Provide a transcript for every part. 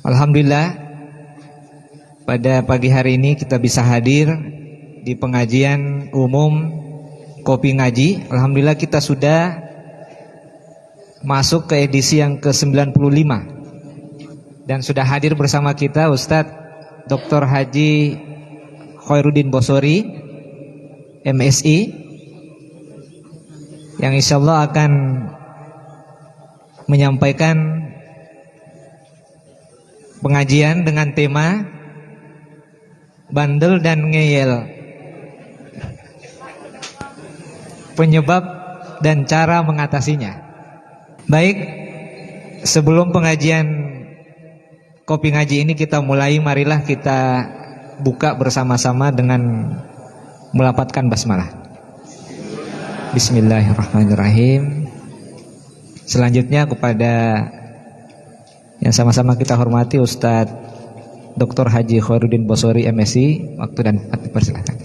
Alhamdulillah, pada pagi hari ini kita bisa hadir di pengajian umum Kopi Ngaji. Alhamdulillah kita sudah masuk ke edisi yang ke-95. Dan sudah hadir bersama kita Ustadz Dr. Haji Khairuddin Bosori, MSI, yang insyaallah akan menyampaikan pengajian dengan tema bandel dan ngeyel, penyebab dan cara mengatasinya. Baik, sebelum pengajian Kopi Ngaji ini kita mulai, marilah kita buka bersama-sama dengan melafadzkan basmalah. Bismillahirrahmanirrahim. Selanjutnya kepada yang sama-sama kita hormati Ustadz Dr. Haji Khairuddin Bosori, MSI, waktu dan tempat dipersilakan.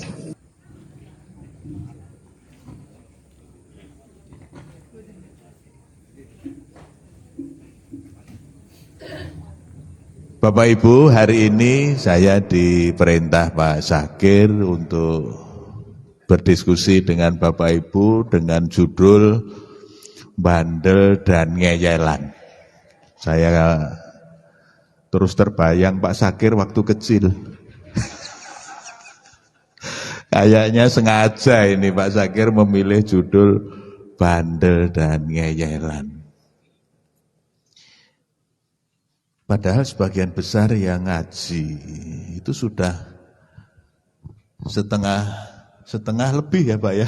Bapak Ibu, hari ini saya diperintah Pak Zakir untuk berdiskusi dengan Bapak Ibu dengan judul bandel dan ngeyelan. Saya terus terbayang Pak Zakir waktu kecil. Kayaknya sengaja ini Pak Zakir memilih judul bandel dan ngeyelan. Padahal sebagian besar yang ngaji itu sudah setengah lebih ya Pak ya.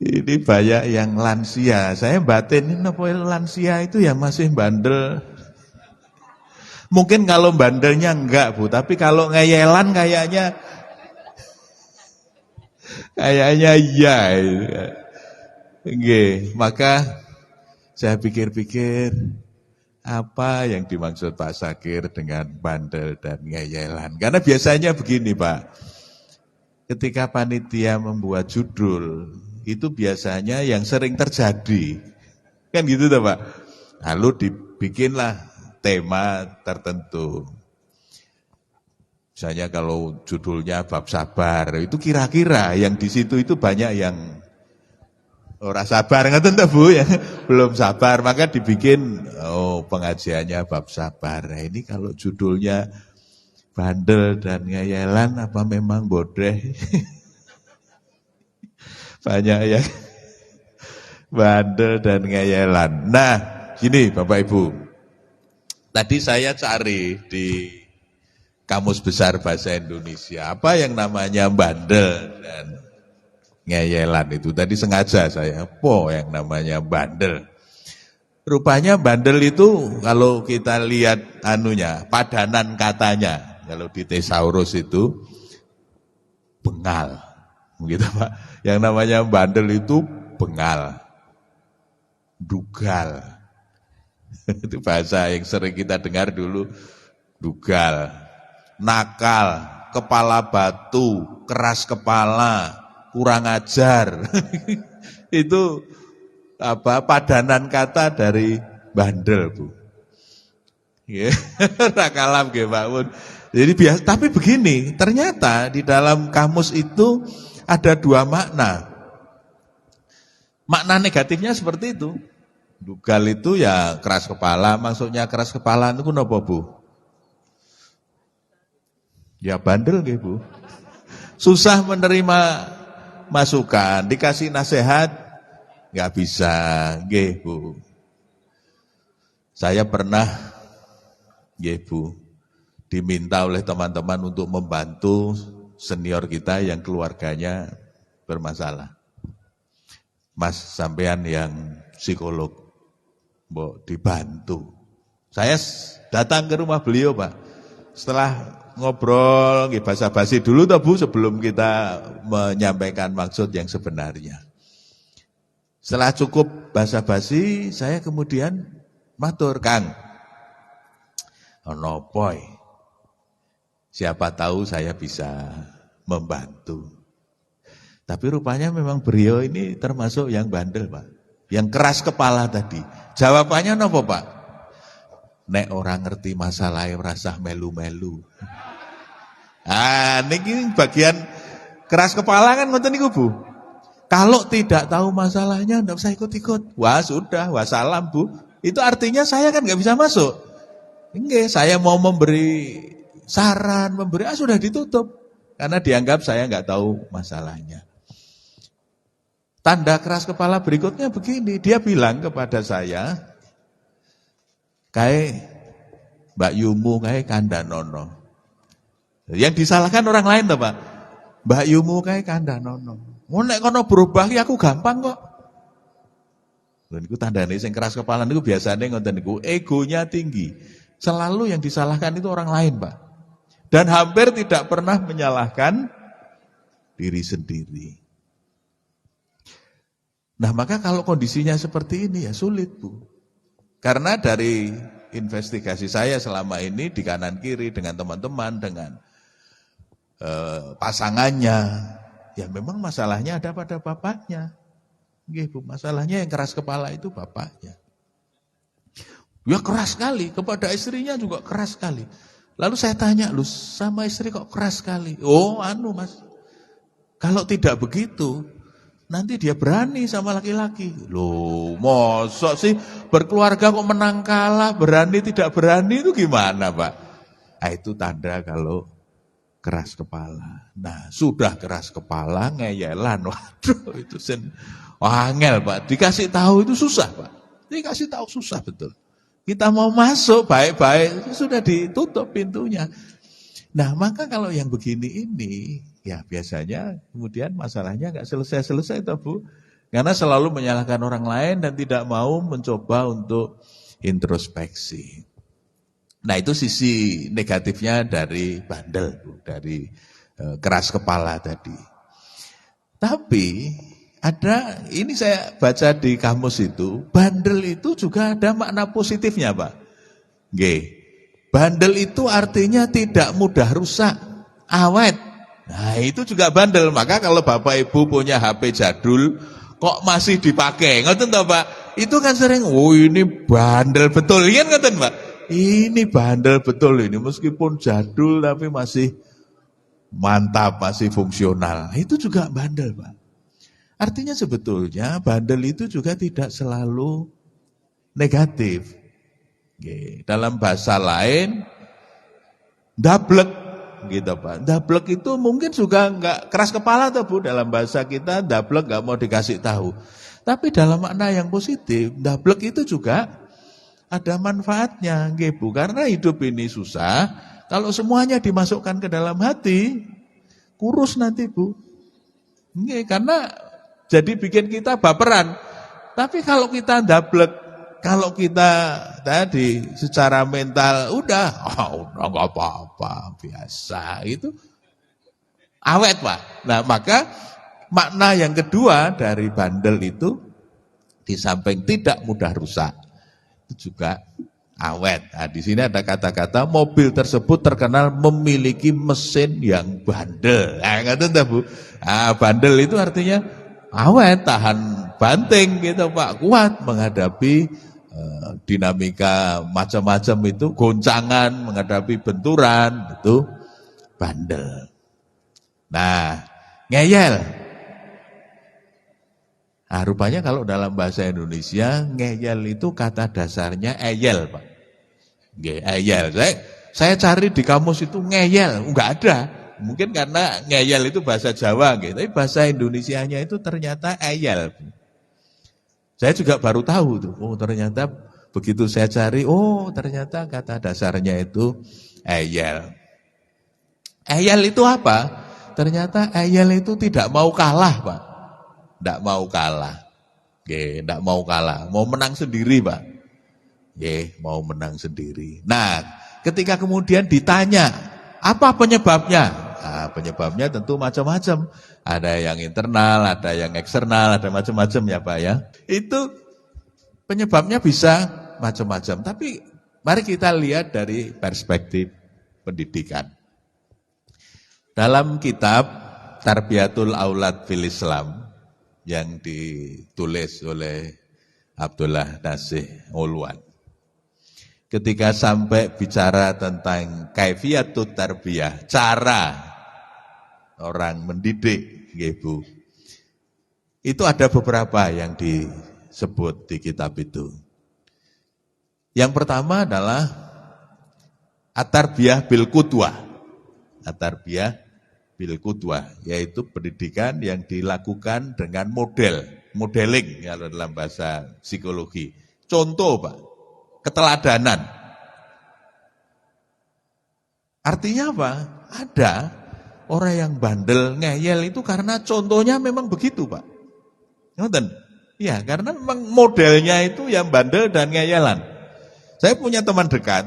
Ini banyak yang lansia. Saya batin ini apa lansia itu ya masih bandel. Mungkin kalau bandelnya enggak Bu, tapi kalau ngeyelan kayaknya iya. Nggih, maka saya pikir-pikir apa yang dimaksud Pak Zakir dengan bandel dan ngeyelan. Karena biasanya begini Pak, ketika panitia membuat judul, itu biasanya yang sering terjadi. Kan gitu tuh Pak. Lalu dibikinlah tema tertentu. Misalnya kalau judulnya bab sabar, itu kira-kira yang di situ itu banyak yang ora sabar, ngoten to Bu ya, belum sabar, maka dibikin pengajiannya bab sabar. Nah, ini kalau judulnya bandel dan ngeyelan apa memang bodeh? Banyak ya bandel dan ngeyelan. Nah, gini Bapak Ibu. Tadi saya cari di Kamus Besar Bahasa Indonesia apa yang namanya bandel dan ngeyelan itu. Tadi sengaja saya, apa yang namanya bandel. Rupanya bandel itu kalau kita lihat padanan katanya, kalau di Thesaurus itu bengal. Gitu Pak. Yang namanya bandel itu bengal, dugal. Itu bahasa yang sering kita dengar dulu, dugal, nakal, kepala batu, keras kepala, kurang ajar. Itu padanan kata dari bandel Bu. Rakalam nggih Pak Mun. Jadi tapi begini, ternyata di dalam kamus itu ada dua makna. Makna negatifnya seperti itu. Dugal itu ya keras kepala, maksudnya keras kepala itu napa Bu? Ya bandel nggih Bu. Susah menerima masukan, dikasih nasihat nggak bisa, nggih Bu. Saya pernah, nggih Bu, diminta oleh teman-teman untuk membantu senior kita yang keluarganya bermasalah. Mas sampean yang psikolog, mbok dibantu. Saya datang ke rumah beliau Pak. Setelah ngobrol, basa-basi dulu toh Bu sebelum kita menyampaikan maksud yang sebenarnya. Setelah cukup basa-basi, saya kemudian matur, Kang, ono poi, siapa tahu saya bisa membantu. Tapi rupanya memang beliau ini termasuk yang bandel Pak, yang keras kepala tadi. Jawabannya nopo Pak? nek orang ngerti masalahnya rasah melu-melu. Ah, niki bagian keras kepala kan ngoten niku, Bu. Kalau tidak tahu masalahnya enggak usah ikut-ikut. Wah, sudah, wassalam, Bu. Itu artinya saya kan enggak bisa masuk. Nggih, saya mau memberi saran, sudah ditutup. Karena dianggap saya enggak tahu masalahnya. Tanda keras kepala berikutnya begini, dia bilang kepada saya, kayak Mbak Yumu, kayak Kandanono. Yang disalahkan orang lain toh, Pak. Mbak Yumu kayak Kandanono. Nek kono berubah aku gampang kok. Lha niku tandane sing keras kepala niku biasane ngoten niku, egonya tinggi. Selalu yang disalahkan itu orang lain, Pak. Dan hampir tidak pernah menyalahkan diri sendiri. Nah, maka kalau kondisinya seperti ini ya sulit, Bu. Karena dari investigasi saya selama ini di kanan kiri dengan teman-teman, dengan pasangannya, ya memang masalahnya ada pada bapaknya. Nggih, Bu, masalahnya yang keras kepala itu bapaknya. Ya keras sekali, kepada istrinya juga keras sekali. Lalu saya tanya, lu sama istri kok keras sekali? Oh, Mas, kalau tidak begitu, nanti dia berani sama laki-laki. Loh, mosok sih berkeluarga kok menang kalah, berani tidak berani itu gimana, Pak? Nah, itu tanda kalau keras kepala. Nah, sudah keras kepala, ngeyelan. Waduh, itu angel, Pak. Dikasih tahu itu susah, Pak. Dikasih tahu susah betul. Kita mau masuk baik-baik, sudah ditutup pintunya. Nah, maka kalau yang begini ini, ya biasanya kemudian masalahnya nggak selesai-selesai toh, Bu. Karena selalu menyalahkan orang lain dan tidak mau mencoba untuk introspeksi. Nah, itu sisi negatifnya dari bandel, Bu, dari keras kepala tadi. Tapi ada, ini saya baca di kamus itu, bandel itu juga ada makna positifnya, Pak. Nggih. Bandel itu artinya tidak mudah rusak, awet. Nah, itu juga bandel. Maka kalau Bapak Ibu punya HP jadul kok masih dipakai, ngoten toh, Pak? Itu kan sering, oh ini bandel betul, kan ngoten, Pak? Ini bandel betul ini, meskipun jadul tapi masih mantap, masih fungsional. Itu juga bandel, Pak. Artinya sebetulnya bandel itu juga tidak selalu negatif. Oke. Dalam bahasa lain, dablek gitu, Pak. Dablek itu mungkin juga enggak keras kepala tuh, Bu. Dalam bahasa kita dablek enggak mau dikasih tahu. Tapi dalam makna yang positif, dablek itu juga ada manfaatnya, Bu. Karena hidup ini susah, kalau semuanya dimasukkan ke dalam hati, kurus nanti, Bu. Nggih, karena jadi bikin kita baperan. Tapi kalau kita dablek, kalau kita tadi secara mental udah enggak apa-apa, biasa itu awet, Pak. Nah, maka makna yang kedua dari bandel itu di samping tidak mudah rusak, itu juga awet. Nah, di sini ada kata-kata mobil tersebut terkenal memiliki mesin yang bandel. Nah, ngerti enggak, Bu? Nah, bandel itu artinya awet, tahan banting gitu, Pak, kuat menghadapi dinamika macam-macam itu, goncangan, menghadapi benturan, itu bandel. Nah, ngeyel. Nah, rupanya kalau dalam bahasa Indonesia, ngeyel itu kata dasarnya eyel, Pak. Nggih, eyel. Saya cari di kamus itu ngeyel, enggak ada. Mungkin karena ngeyel itu bahasa Jawa gitu, tapi bahasa Indonesianya itu ternyata eyel. Saya juga baru tahu tuh, oh ternyata begitu saya cari, oh ternyata kata dasarnya itu eyel. Eyel itu apa? Ternyata eyel itu tidak mau kalah, Pak. Tidak mau kalah. Oke, tidak mau kalah, mau menang sendiri, Pak. Oke, mau menang sendiri. Nah, ketika kemudian ditanya, apa penyebabnya? Nah, penyebabnya tentu macam-macam. Ada yang internal, ada yang eksternal, ada macam-macam ya, Pak ya. Itu penyebabnya bisa macam-macam. Tapi mari kita lihat dari perspektif pendidikan. Dalam kitab Tarbiyatul Aulad fil Islam yang ditulis oleh Abdullah Nasih Ulwan, ketika sampai bicara tentang kaifiyatut tarbiyah, cara orang mendidik, nggih Bu. Itu ada beberapa yang disebut di kitab itu. Yang pertama adalah at-tarbiyah bil qudwah. At-tarbiyah bil qudwah, yaitu pendidikan yang dilakukan dengan modeling kalau dalam bahasa psikologi. Contoh, Pak, keteladanan. Artinya apa? Ada orang yang bandel, ngeyel itu karena contohnya memang begitu, Pak. Ngerti? Ya, karena memang modelnya itu yang bandel dan ngeyelan. Saya punya teman dekat,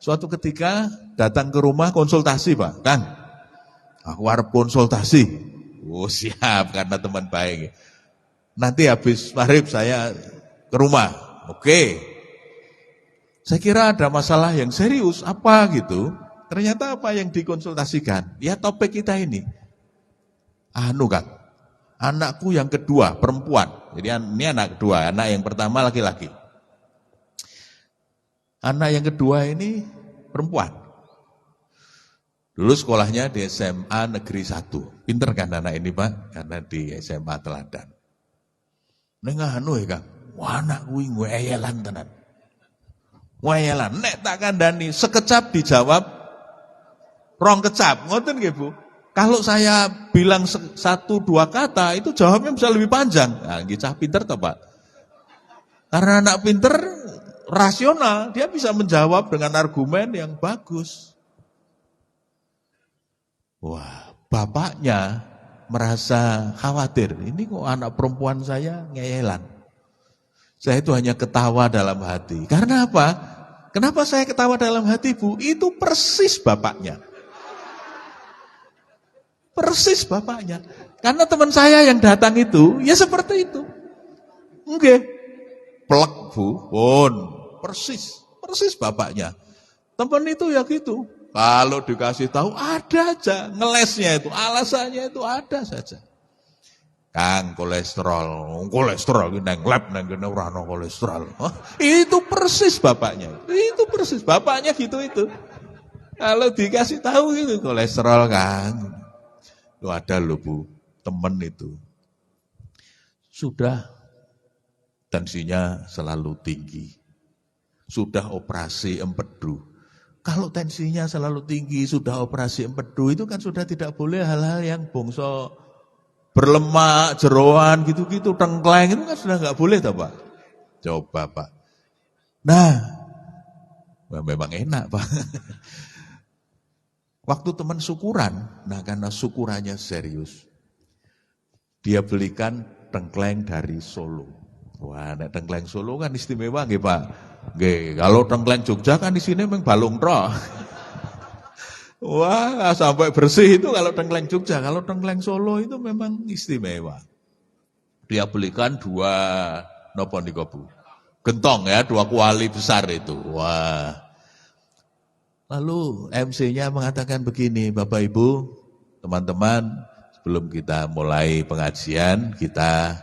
suatu ketika datang ke rumah konsultasi, Pak. Kang, aku harap konsultasi. Oh siap, karena teman baik. Nanti habis maghrib saya ke rumah. Oke. Saya kira ada masalah yang serius, apa gitu. Ternyata apa yang dikonsultasikan? Ya topik kita ini. Kang, anakku yang kedua, perempuan. Jadi ini anak kedua, anak yang pertama laki-laki. Anak yang kedua ini perempuan. Dulu sekolahnya di SMA Negeri 1. Pinter kan anak ini, Pak? Karena di SMA Teladan. Nengah Kang. Wah, anak kuwi ngeyelan tenan. Ngeyelan, nek tak kandhani sekecap dijawab rong kecap. Ngoten nggih, Bu? Kalau saya bilang 1-2 kata itu jawabnya bisa lebih panjang. Nah, nggih cah pinter toh, Pak? Karena anak pinter rasional, dia bisa menjawab dengan argumen yang bagus. Wah, bapaknya merasa khawatir. Ini kok anak perempuan saya ngeyelan. Saya itu hanya ketawa dalam hati. Karena apa? Kenapa saya ketawa dalam hati, Bu? Itu persis bapaknya. Persis bapaknya. Karena teman saya yang datang itu, ya seperti itu. Enggak. Plek, Bu. Pun. Persis bapaknya. Teman itu ya gitu. Kalau dikasih tahu ada aja ngelesnya itu, alasannya itu ada saja. Kang kolesterol nang lab nang kene ora ana kolesterol. Oh, itu persis bapaknya. Itu persis bapaknya gitu itu. Kalau dikasih tahu gitu kolesterol Kang. Lu ada loh Bu, temen itu. Sudah tensinya selalu tinggi. Sudah operasi empedu. Kalau tensinya selalu tinggi, sudah operasi empedu, itu kan sudah tidak boleh hal-hal yang bongso berlemak, jeroan, gitu-gitu, tengkleng, itu kan sudah nggak boleh toh Pak. Coba Pak. Nah, memang enak Pak. Waktu teman syukuran, nah karena syukurannya serius, dia belikan tengkleng dari Solo. Wah, nek tengkleng Solo kan istimewa nggih Pak. Nggih, kalau tengkleng Jogja kan di sini memang balung tok. Wah, sampai bersih itu kalau tengkleng Jogja, kalau tengkleng Solo itu memang istimewa. Dia belikan 2 napa niku Bu? Gentong ya, 2 kuali besar itu. Wah. Lalu MC-nya mengatakan begini, Bapak Ibu, teman-teman, sebelum kita mulai pengajian, kita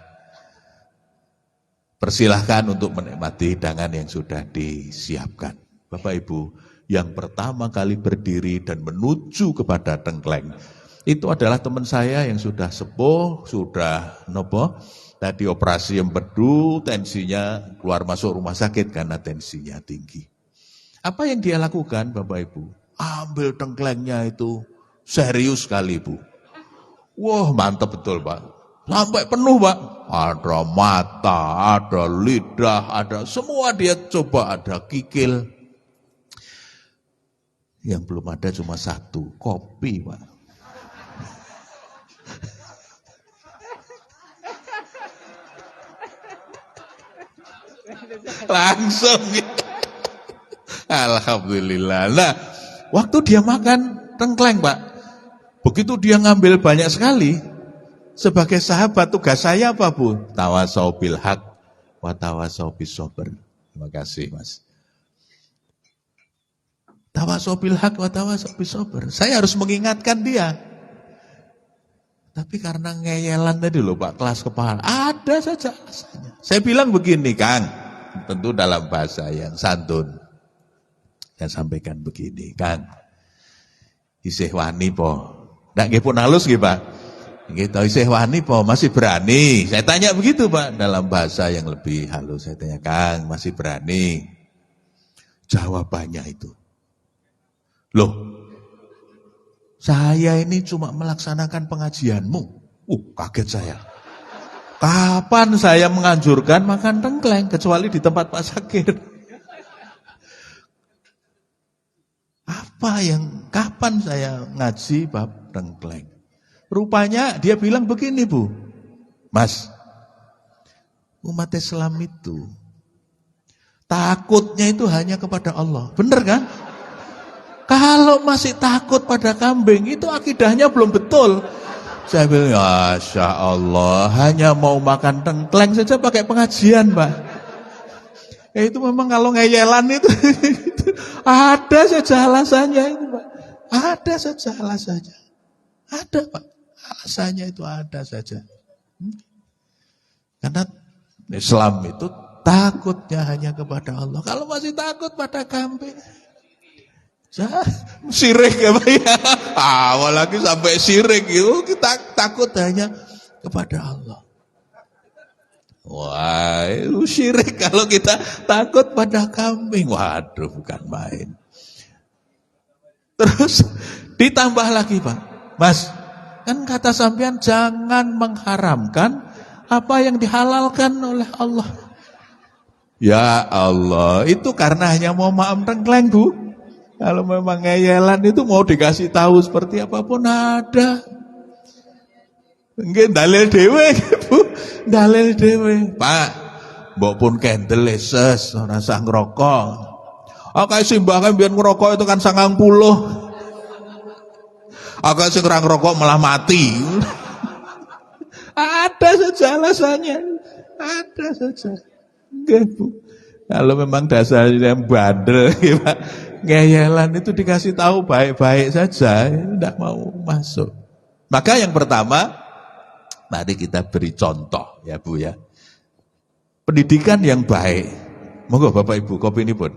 persilahkan untuk menikmati hidangan yang sudah disiapkan. Bapak Ibu, yang pertama kali berdiri dan menuju kepada tengkleng, itu adalah teman saya yang sudah sepuh, sudah tadi operasi empedu, tensinya keluar masuk rumah sakit karena tensinya tinggi. Apa yang dia lakukan Bapak Ibu? Ambil tengklengnya itu serius sekali Bu. Wah mantap betul Pak. Sampai penuh Pak. Ada mata, ada lidah, ada semua dia coba, ada kikil. Yang belum ada cuma 1, kopi Pak. Langsung gitu. Alhamdulillah. Nah, waktu dia makan tengkleng Pak, begitu dia ngambil banyak sekali, sebagai sahabat tugas saya apa Bu? Tawasau bil haq wa tawasau bis sabr. Terima kasih Mas. Tawasau bil haq wa tawasau bis sabr. Saya harus mengingatkan dia. Tapi karena ngeyelan tadi loh Pak, kelas kepala, ada saja alasannya. Saya bilang begini Kang, tentu dalam bahasa yang santun. Saya sampaikan begini, Kang. Isih wani po. Ndak nggih pun halus nggih, Pak. Nggih to isih wani po, masih berani. Saya tanya begitu, Pak, dalam bahasa yang lebih halus. Saya tanya, Kang, masih berani? Jawabannya itu, loh, saya ini cuma melaksanakan pengajianmu. Kaget saya. Kapan saya menganjurkan makan tengkleng kecuali di tempat Pak Sakir? Kapan saya ngaji bab tengkleng? Rupanya dia bilang begini, Bu. Mas, umat Islam itu takutnya itu hanya kepada Allah. Benar kan? Kalau masih takut pada kambing, itu akidahnya belum betul. Saya bilang, Masya Allah, hanya mau makan tengkleng saja pakai pengajian, Pak. Itu memang kalau ngeyelan itu ada saja alasannya itu, Pak. Ada saja alasannya. Ada, Pak. Alasannya itu ada saja. Karena Islam itu takutnya hanya kepada Allah. Kalau masih takut pada kambing, sirik ya Pak ya. Awal lagi sampai sirik itu kita takut hanya kepada Allah. Wah, itu syirik kalau kita takut pada kambing. Waduh, bukan main. Terus ditambah lagi, Pak. Mas, kan kata sampean jangan mengharamkan apa yang dihalalkan oleh Allah. Ya Allah, itu karena hanya mau maam tengkleng, Bu. Kalau memang ngeyelan itu mau dikasih tahu seperti apapun ada. Nggih dalil dhewe, Bu. Dalil dhewe. Pak, mbok pun kendel leses ora usah ngrokok. Akeh simbahane biyen ngrokok itu kan 90. Akeh sing ora ngrokok malah mati. Ada saja alasannya. Ada saja. Nggih, Bu. Kalau memang dasarnya bandel, Pak. Ngeyelan itu dikasih tahu baik-baik saja, tidak mau masuk. Maka yang pertama, mari kita beri contoh ya Bu ya. Pendidikan yang baik. Monggo Bapak Ibu, kopi ini pun.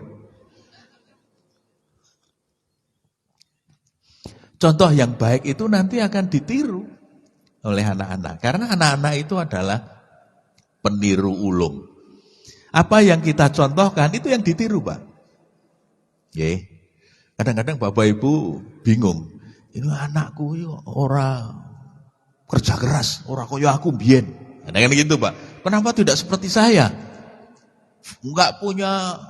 Contoh yang baik itu nanti akan ditiru oleh anak-anak. Karena anak-anak itu adalah peniru ulung. Apa yang kita contohkan itu yang ditiru, Pak. Nggih. Kadang-kadang Bapak Ibu bingung. Ini anakku yo ora kerja keras, ora koyo aku mbiyen. Kadang-kadang gitu, Pak. Kenapa tidak seperti saya? Enggak punya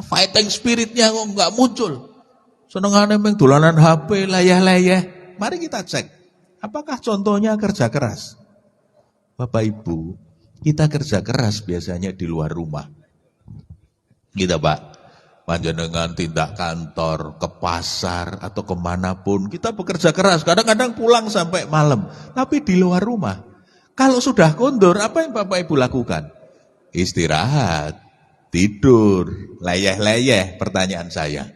fighting spiritnya kok enggak muncul. Senengane meng dolanan HP, layah-layah. Mari kita cek. Apakah contohnya kerja keras? Bapak Ibu, kita kerja keras biasanya di luar rumah. Gitu, Pak. Panjenengan tindak kantor, ke pasar, atau kemanapun. Kita bekerja keras, kadang-kadang pulang sampai malam. Tapi di luar rumah. Kalau sudah kondur, apa yang Bapak Ibu lakukan? Istirahat, tidur, layah-layah, pertanyaan saya.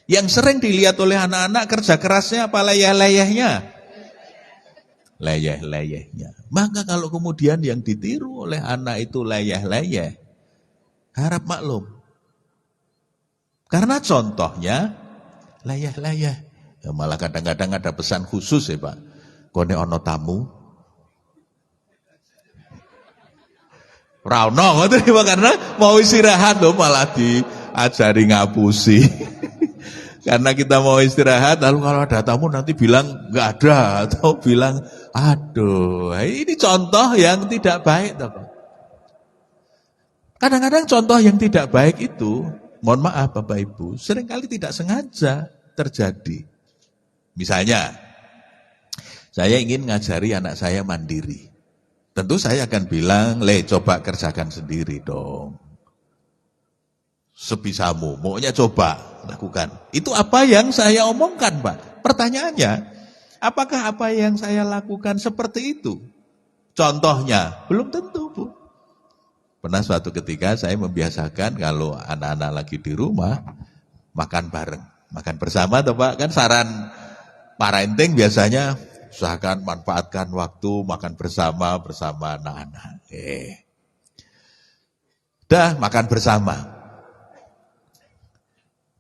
Yang sering dilihat oleh anak-anak kerja kerasnya apa layah-layahnya? Layah-layahnya. Maka kalau kemudian yang ditiru oleh anak itu layah-layah, harap maklum. Karena contohnya layah-layah. Ya, malah kadang-kadang ada pesan khusus ya Pak. Kone ono tamu. Rauno ngoten Pak, karena mau istirahat loh malah diajari ngapusi. Karena kita mau istirahat, lalu kalau ada tamu nanti bilang nggak ada atau bilang aduh, ini contoh yang tidak baik, Pak. Kadang-kadang contoh yang tidak baik itu, mohon maaf Bapak Ibu, seringkali tidak sengaja terjadi. Misalnya, saya ingin ngajari anak saya mandiri. Tentu saya akan bilang, coba kerjakan sendiri dong. Sebisamu, maunya coba lakukan. Itu apa yang saya omongkan, Pak. Pertanyaannya, apakah apa yang saya lakukan seperti itu? Contohnya, belum tentu, Bu. Pernah suatu ketika saya membiasakan kalau anak-anak lagi di rumah, makan bareng. Makan bersama, toh Pak. Kan saran parenting biasanya, usahakan manfaatkan waktu makan bersama anak-anak. Dah makan bersama.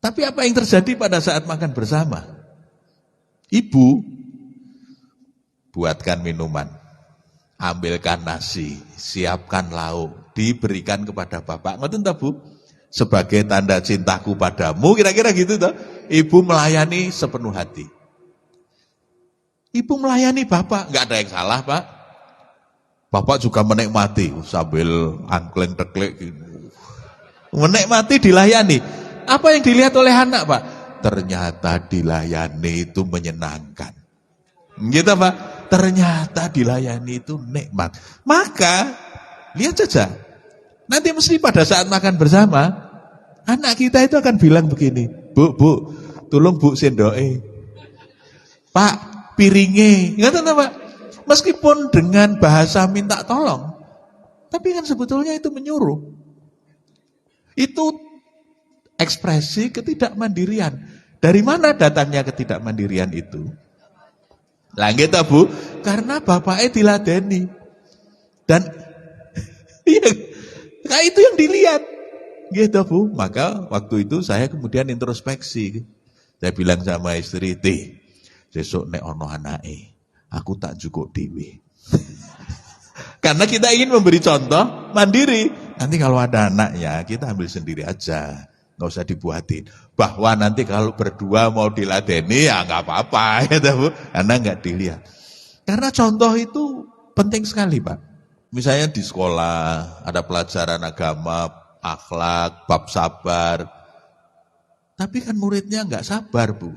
Tapi apa yang terjadi pada saat makan bersama? Ibu buatkan minuman, ambilkan nasi, siapkan lauk, diberikan kepada bapak. Ngoten ta, Bu? Sebagai tanda cintaku padamu, kira-kira gitu toh. Ibu melayani sepenuh hati. Ibu melayani bapak, nggak ada yang salah, Pak. Bapak juga menikmati sambil angkleng teklek gitu. Menikmati dilayani. Apa yang dilihat oleh anak, Pak? Ternyata dilayani itu menyenangkan. Gitu, Pak. Ternyata dilayani itu nikmat. Maka lihat saja. Nanti mesti pada saat makan bersama, anak kita itu akan bilang begini, Bu, tolong Bu sendoke. Pak, piringe. Ngerti Pak? Meskipun dengan bahasa minta tolong, tapi kan sebetulnya itu menyuruh. Itu ekspresi ketidakmandirian. Dari mana datangnya ketidakmandirian itu? Lah gitu, Bu, karena bapaknya diladeni. Dan iya, kayak itu yang dilihat. Gitu, Bu. Maka waktu itu saya kemudian introspeksi. Saya bilang sama istri, sesuk nek ono anake, aku tak cukup dhewe. Karena kita ingin memberi contoh mandiri. Nanti kalau ada anaknya, kita ambil sendiri aja. Nggak usah dibuatin. Bahwa nanti kalau berdua mau diladeni, ya nggak apa-apa. Ya, Bu. Karena nggak dilihat. Karena contoh itu penting sekali, Pak. Misalnya di sekolah, ada pelajaran agama, akhlak, bab sabar. Tapi kan muridnya nggak sabar, Bu.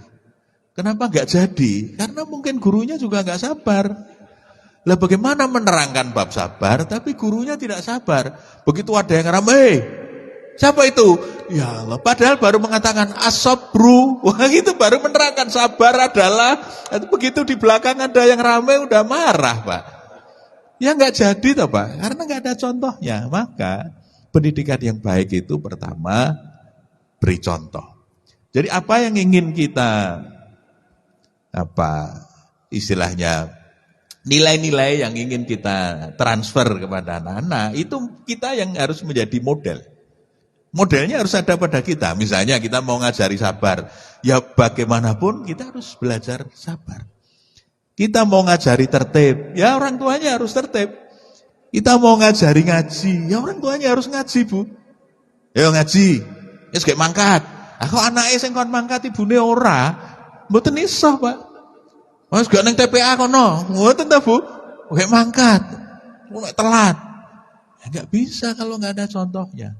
Kenapa nggak jadi? Karena mungkin gurunya juga nggak sabar. Lah bagaimana menerangkan bab sabar, tapi gurunya tidak sabar. Begitu ada yang ramai, siapa itu? Ya Allah, padahal baru mengatakan as-sabru. Wah gitu, baru menerangkan sabar adalah. Begitu di belakang ada yang ramai, udah marah, Pak. Ya nggak jadi toh, Pak, karena nggak ada contohnya. Maka pendidikan yang baik itu pertama beri contoh. Jadi apa yang ingin kita istilahnya nilai-nilai yang ingin kita transfer kepada anak-anak, itu kita yang harus menjadi model. Modelnya harus ada pada kita. Misalnya kita mau ngajari sabar, ya bagaimanapun kita harus belajar sabar. Kita mau ngajari tertib, ya orang tuanya harus tertib. Kita mau ngajari ngaji, ya orang tuanya harus ngaji, Bu. Ya ngaji, ya kayak mangkat. Aku anaknya sing kon mangkat ibune ora, mboten iso, Pak. Mas gak neng TPA kono, mboten ta, Bu? Kayak mangkat. Nek telat. Ya enggak bisa kalau enggak ada contohnya.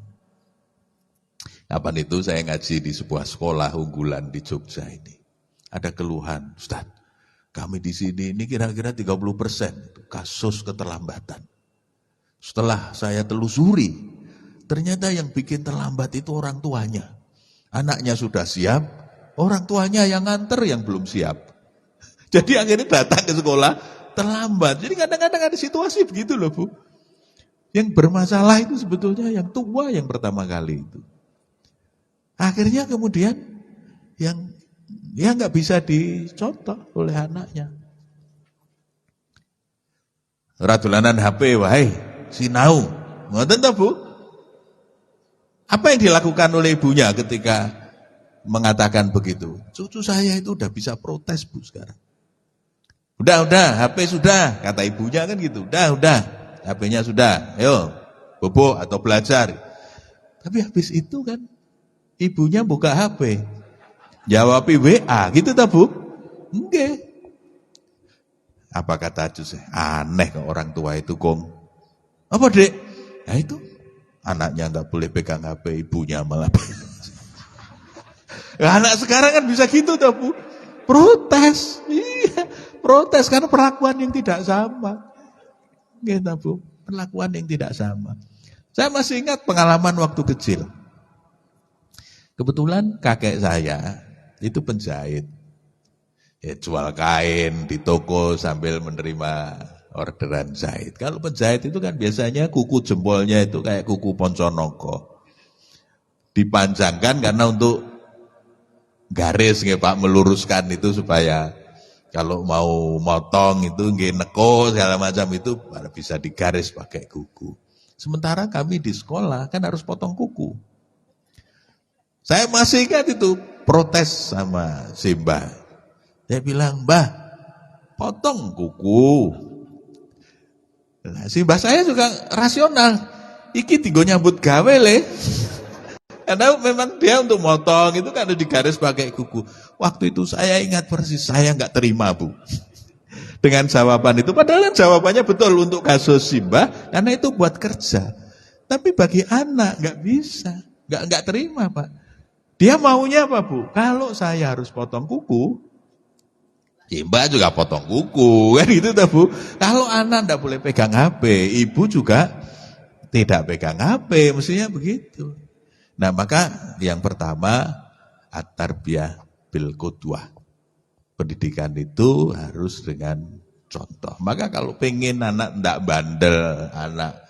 Kapan itu saya ngaji di sebuah sekolah unggulan di Jogja ini. Ada keluhan, Ustaz. Kami di sini ini kira-kira 30% kasus keterlambatan. Setelah saya telusuri, ternyata yang bikin terlambat itu orang tuanya. Anaknya sudah siap, orang tuanya yang nganter yang belum siap. Jadi akhirnya datang ke sekolah terlambat. Jadi kadang-kadang ada situasi begitu loh, Bu. Yang bermasalah itu sebetulnya yang tua yang pertama kali itu. Akhirnya kemudian yang nggak bisa dicontoh oleh anaknya. Radulanan HP, wahai sinau. Ngoten ta, Bu? Apa yang dilakukan oleh ibunya ketika mengatakan begitu? Cucu saya itu udah bisa protes, Bu, sekarang. Udah, HP sudah, kata ibunya kan gitu. Udah, HP-nya sudah. Ayo, bobo atau belajar. Tapi habis itu kan ibunya buka HP. Jawab WA, gitu tak, Bu? Enggak. Apa kata cucu? Aneh kok orang tua itu, Kong. Apa, Dek? Nah itu anaknya enggak boleh pegang HP, ibunya malah. Anak sekarang kan bisa gitu tak, Bu? Protes. Iya, protes karena perlakuan yang tidak sama. Gitu, Bu. Perlakuan yang tidak sama. Saya masih ingat pengalaman waktu kecil. Kebetulan kakek saya itu penjahit. Ya, jual kain di toko sambil menerima orderan jahit. Kalau penjahit itu kan biasanya kuku jempolnya itu kayak kuku Ponconoko. Dipanjangkan karena untuk garis nggih Pak, meluruskan itu supaya kalau mau motong itu nggih neko segala macam itu bisa digaris pakai kuku. Sementara kami di sekolah kan harus potong kuku. Saya masih ingat itu protes sama si Mbah. Saya bilang, Mbah, potong kuku. Nah, si Mbah saya juga rasional. Iki tigo nyambut gawe le. Karena memang dia untuk motong itu kan harus digaris pakai kuku. Waktu itu saya ingat persis, saya nggak terima Bu. Dengan jawaban itu, padahal jawabannya betul untuk kasus Simbah, karena itu buat kerja. Tapi bagi anak nggak bisa, nggak terima Pak. Dia maunya apa Bu? Kalau saya harus potong kuku, Simbah juga potong kuku, kan gitu tak Bu. Kalau anak nggak boleh pegang HP, ibu juga tidak pegang HP, mestinya begitu. Nah maka yang pertama at-tarbiyah bil qudwah. Pendidikan itu harus dengan contoh. Maka kalau pengen anak ndak bandel, anak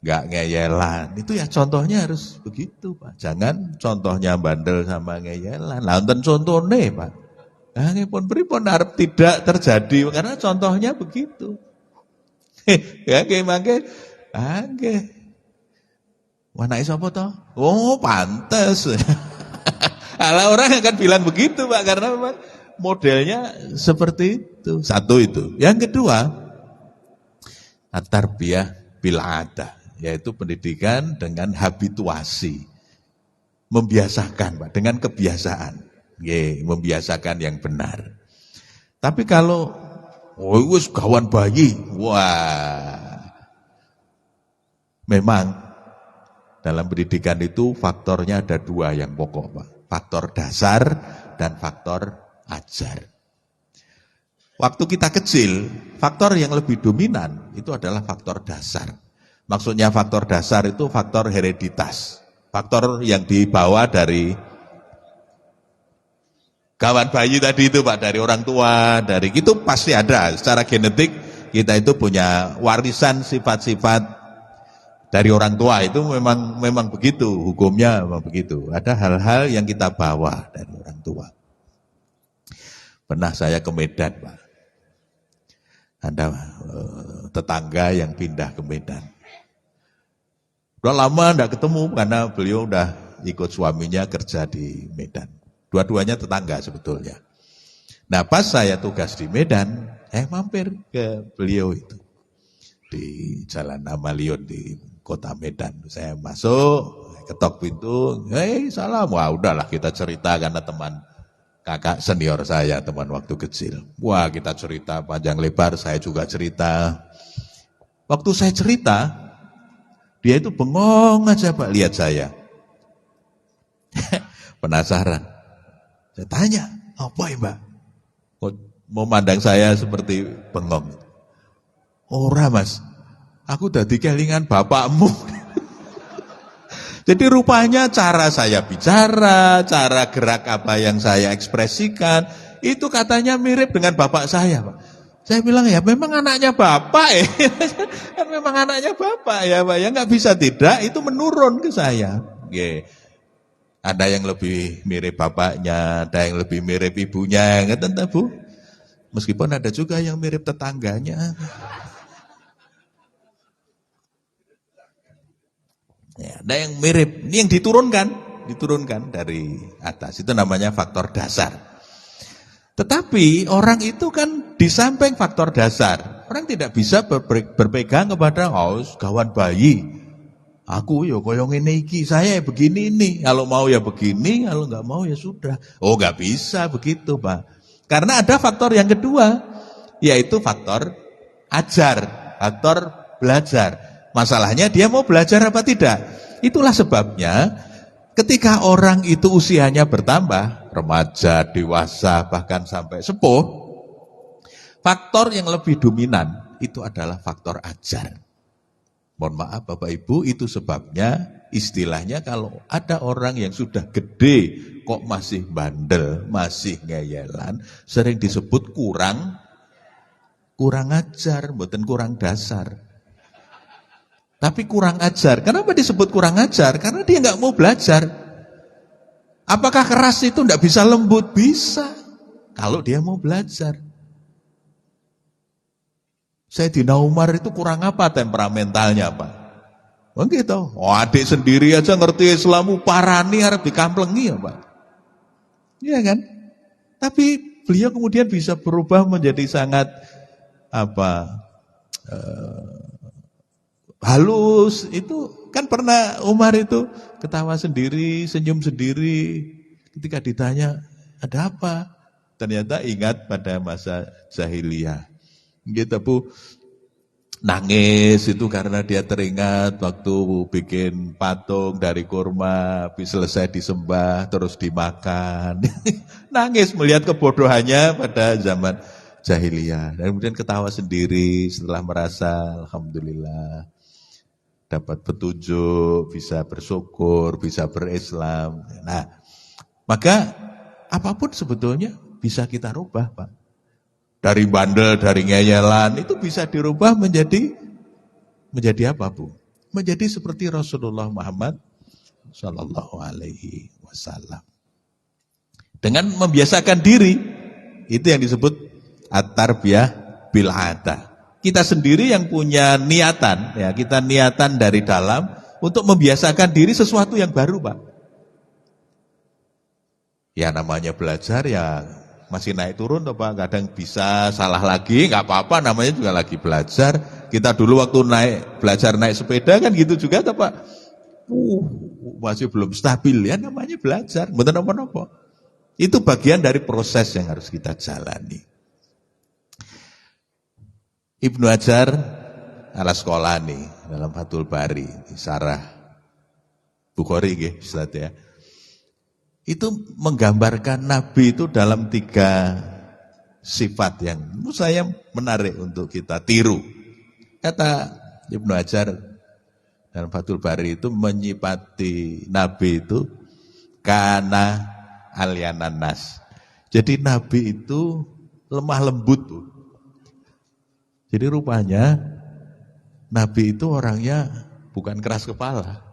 nggak ngeyelan, itu ya contohnya harus begitu Pak. Jangan contohnya bandel sama ngeyelan. Lah nonton contohnya Pak. Nah pun pripun harap tidak terjadi karena contohnya begitu. Ya mangke mana sapa toh? Oh, pantes. Ala orang akan bilang begitu, Pak, karena memang modelnya seperti itu. Satu itu. Yang kedua, at-tarbiyah bil adah, yaitu pendidikan dengan habituasi. Membiasakan, Pak, dengan kebiasaan. Membiasakan yang benar. Tapi kalau wis kawan bayi, wah. Memang dalam pendidikan itu faktornya ada dua yang pokok Pak. Faktor dasar dan faktor ajar. Waktu kita kecil, faktor yang lebih dominan itu adalah faktor dasar. Maksudnya faktor dasar itu faktor hereditas. Faktor yang dibawa dari kawan bayi tadi itu Pak, dari orang tua, dari itu pasti ada. Secara genetik kita itu punya warisan sifat-sifat dari orang tua, itu memang begitu, hukumnya memang begitu. Ada hal-hal yang kita bawa dari orang tua. Pernah saya ke Medan, Pak. Ada tetangga yang pindah ke Medan. Udah lama enggak ketemu karena beliau udah ikut suaminya kerja di Medan. Dua-duanya tetangga sebetulnya. Nah, pas saya tugas di Medan, mampir ke beliau itu. Di Jalan Amalion di Kota Medan. Saya masuk, ketok pintu, salam. Wah udahlah kita cerita karena teman kakak senior saya, teman waktu kecil. Wah kita cerita panjang lebar, saya juga cerita. Waktu saya cerita, dia itu bengong aja Pak, lihat saya. Penasaran. Saya tanya, apa ya Mbak? Mau mandang saya seperti bengong. Ora Mas, aku dadi kelingan bapakmu. Jadi rupanya cara saya bicara, cara gerak apa yang saya ekspresikan, itu katanya mirip dengan bapak saya Pak. Saya bilang ya memang anaknya bapak ya. Kan memang anaknya bapak ya Pak. Ya nggak bisa tidak, itu menurun ke saya. Ada yang lebih mirip bapaknya, ada yang lebih mirip ibunya, ngerti Bu? Meskipun ada juga yang mirip tetangganya. Ya, ada yang mirip, ini yang diturunkan dari atas, itu namanya faktor dasar. Tetapi orang itu kan di samping faktor dasar, orang tidak bisa berpegang kepada kawan bayi. Aku ya koyo ngene iki, saya begini ini, kalau mau ya begini, kalau nggak mau ya sudah. Oh nggak bisa begitu Pak, karena ada faktor yang kedua, yaitu faktor ajar, faktor belajar. Masalahnya dia mau belajar apa tidak. Itulah sebabnya ketika orang itu usianya bertambah, remaja, dewasa, bahkan sampai sepuh, faktor yang lebih dominan itu adalah faktor ajar. Mohon maaf Bapak Ibu, itu sebabnya istilahnya kalau ada orang yang sudah gede kok masih bandel, masih ngeyelan, sering disebut kurang ajar, mboten kurang dasar. Tapi kurang ajar. Kenapa disebut kurang ajar? Karena dia nggak mau belajar. Apakah keras itu nggak bisa lembut? Bisa. Kalau dia mau belajar. Sayyidina Umar itu kurang apa temperamentalnya Pak? Oh gitu. Oh, adik sendiri aja ngerti Islam parani arep dikamplengi ya, Pak. Iya kan? Tapi beliau kemudian bisa berubah menjadi sangat halus. Itu kan pernah Umar itu ketawa sendiri, senyum sendiri ketika ditanya, "Ada apa?" Ternyata ingat pada masa jahiliyah. Gitu, Bu. Nangis itu karena dia teringat waktu bikin patung dari kurma, habis selesai disembah, terus dimakan. Nangis melihat kebodohannya pada zaman jahiliyah. Dan kemudian ketawa sendiri setelah merasa, alhamdulillah, dapat petunjuk, bisa bersyukur, bisa berislam. Nah, maka apapun sebetulnya bisa kita rubah, Pak. Dari bandel, dari ngeyelan, itu bisa dirubah menjadi apa, Bu? Menjadi seperti Rasulullah Muhammad Sallallahu Alaihi Wasallam. Dengan membiasakan diri, itu yang disebut at-tarbiyah bil adah. Kita sendiri yang punya niatan, ya kita niatan dari dalam untuk membiasakan diri sesuatu yang baru, Pak. Ya namanya belajar ya masih naik turun toh Pak, kadang bisa salah lagi, nggak apa-apa, namanya juga lagi belajar. Kita dulu waktu belajar naik sepeda kan gitu juga toh Pak. Masih belum stabil ya, namanya belajar, bener apa-apa. Itu bagian dari proses yang harus kita jalani. Ibnu Hajar Al-Asqalani dalam Fathul Bari, Syarah Bukhari nggih, Ustaz ya. Itu menggambarkan Nabi itu dalam 3 sifat yang menurut saya menarik untuk kita tiru. Kata Ibnu Hajar dalam Fathul Bari itu menyifati Nabi itu kana alyanan nas. Jadi Nabi itu lemah lembut, Bu. Jadi rupanya Nabi itu orangnya bukan keras kepala,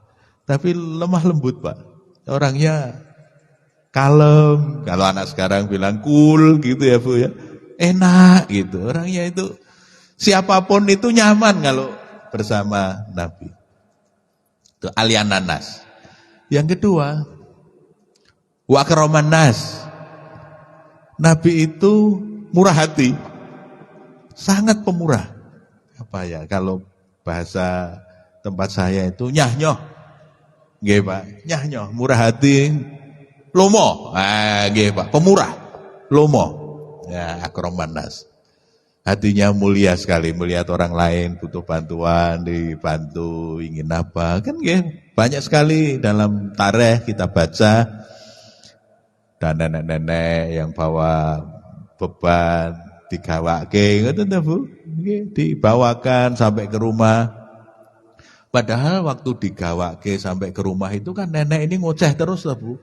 tapi lemah lembut, Pak. Orangnya kalem, kalau anak sekarang bilang cool gitu ya Bu ya, enak gitu. Orangnya itu siapapun itu nyaman kalau bersama Nabi. Itu alyanan nas. Yang kedua, wa akraman nas. Nabi itu murah hati, sangat pemurah. Apa ya kalau bahasa tempat saya itu nyah-nyoh. Nggih Pak, nyah-nyoh, murah hati. Lomo, nggih Pak, pemurah, lomo, ya akraman nas. Hatinya mulia sekali, melihat orang lain butuh bantuan, dibantu, ingin apa, kan nggih banyak sekali dalam tarikh kita baca. Dan nenek-nenek yang bawa beban digawake, ngoten ta Bu, nggih dibawakan sampai ke rumah. Padahal waktu digawake sampai ke rumah itu kan nenek ini ngoceh terus lah Bu.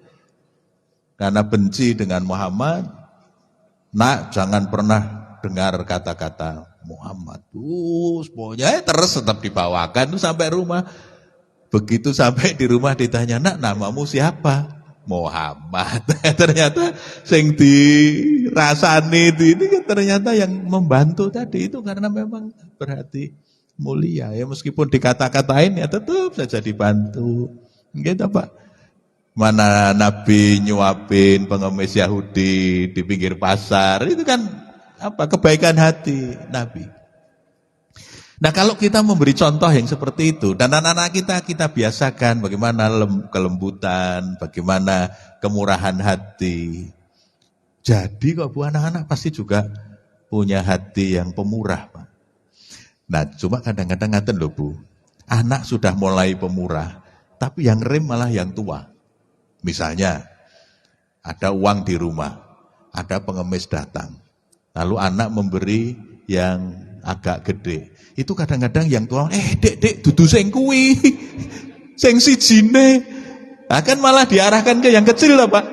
Karena benci dengan Muhammad, nak jangan pernah dengar kata-kata Muhammad. Pokoknya terus tetap dibawakan tuh sampai rumah. Begitu sampai di rumah ditanya, nak namamu siapa? Muhammad. Ternyata sing dirasani ini kan ternyata yang membantu tadi itu karena memang berhati mulia. Ya meskipun dikata-katain ya tetap saja dibantu. Gitu Pak. Mana Nabi nyuapin pengemis Yahudi di pinggir pasar, itu kan apa kebaikan hati Nabi. Nah kalau kita memberi contoh yang seperti itu dan anak-anak kita biasakan bagaimana kelembutan, bagaimana kemurahan hati. Jadi kok Bu anak-anak pasti juga punya hati yang pemurah Pak. Nah cuma kadang-kadang ngaten loh Bu, anak sudah mulai pemurah, tapi yang rem malah yang tua. Misalnya, ada uang di rumah, ada pengemis datang, lalu anak memberi yang agak gede. Itu kadang-kadang yang tua, dek, dudu sing kuwi, sing sijine. Nah, kan malah diarahkan ke yang kecil lah Pak,